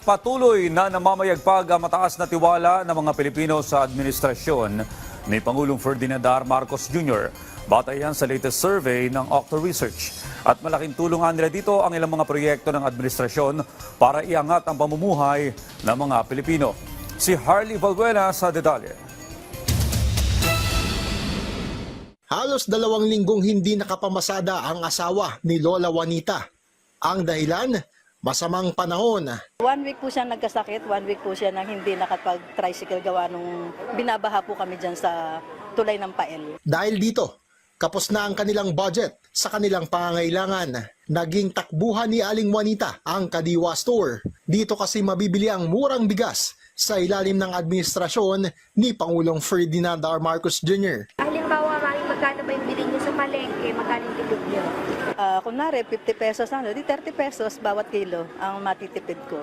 patuloy na namamayagpag ang mataas na tiwala ng mga Pilipino sa administrasyon ni Pangulong Ferdinand R. Marcos Jr. Batay yan sa latest survey ng Octo Research. At malaking tulungan nila dito ang ilang mga proyekto ng administrasyon para iangat ang pamumuhay ng mga Pilipino. Si Harley Valbuena sa detalye. Halos 2 linggong hindi nakapamasada ang asawa ni Lola Juanita. Ang dahilan, masamang panahon. 1 week po siya nagkasakit, 1 week po siya nang hindi nakapag-tricycle gawa nung binabaha po kami dyan sa tulay ng Pael. Dahil dito, kapos na ang kanilang budget sa kanilang pangangailangan. Naging takbuhan ni Aling Juanita ang Kadiwa Store. Dito kasi mabibili ang murang bigas sa ilalim ng administrasyon ni Pangulong Ferdinand R. Marcos Jr. Halimbawa, magkano ba yung bilhin niyo sa palengke, magkano yung tipid niyo? Kunwari, 50 pesos, di 30 pesos bawat kilo ang matitipid ko.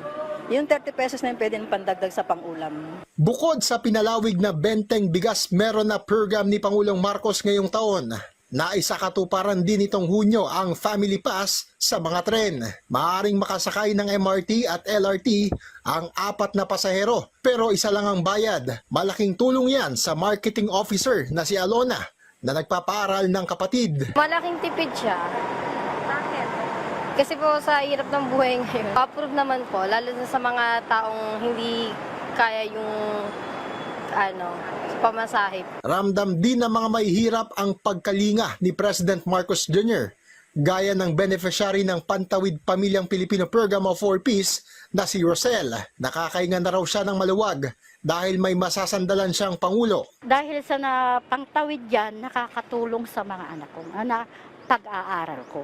Yung 30 pesos na yung pwede pandagdag sa pangulam. Bukod sa pinalawig na benteng bigas, meron na program ni Pangulong Marcos ngayong taon. Naisakatuparan din itong Hunyo ang Family Pass sa mga tren. Maaaring makasakay ng MRT at LRT ang 4 na pasahero, pero isa lang ang bayad. Malaking tulong yan sa marketing officer na si Alona na nagpapaaral ng kapatid. Malaking tipid siya. Bakit? Kasi po sa hirap ng buhay ngayon, approve naman po, lalo na sa mga taong hindi kaya yung pamasahe. Ramdam din ng mga mahihirap ang pagkalinga ni President Marcos Jr. Gaya ng beneficiary ng Pantawid Pamilyang Pilipino Program of 4 Ps na si Rosel. Nakakainga na raw siya ng maluwag dahil may masasandalan siyang pangulo. Dahil sa pangtawid yan, nakakatulong sa mga anak ko, pag-aaral ko.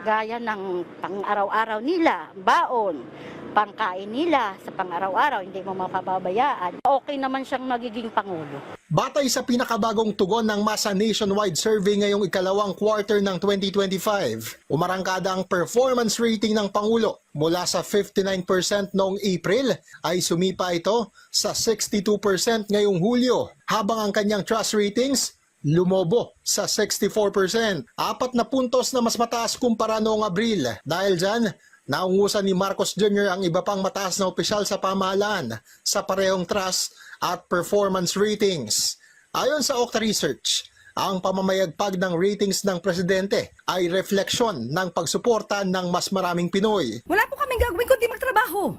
Gaya ng pang-araw-araw nila, baon, pangkain nila sa pang-araw-araw, hindi mo mapababayaan. Okay naman siyang magiging pangulo. Batay sa pinakabagong tugon ng Masa Nationwide Survey ngayong ikalawang quarter ng 2025, umarangkada ang performance rating ng Pangulo. Mula sa 59% noong April ay sumipa ito sa 62% ngayong Hulyo, habang ang kanyang trust ratings lumobo sa 64%. 4 na puntos na mas mataas kumpara noong Abril. Dahil dyan, naungusan ni Marcos Jr. ang iba pang mataas na opisyal sa pamahalaan sa parehong trust at performance ratings. Ayon sa Octa Research, ang pamamayagpag ng ratings ng presidente ay refleksyon ng pagsuporta ng mas maraming Pinoy. Wala po kaming gagawin kundi magtrabaho.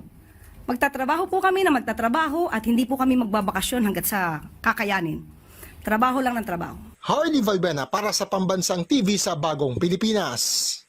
Magtatrabaho po kami na magtatrabaho at hindi po kami magbabakasyon hanggat sa kakayanin. Trabaho lang ng trabaho. Harley Valbuena para sa Pambansang TV sa Bagong Pilipinas.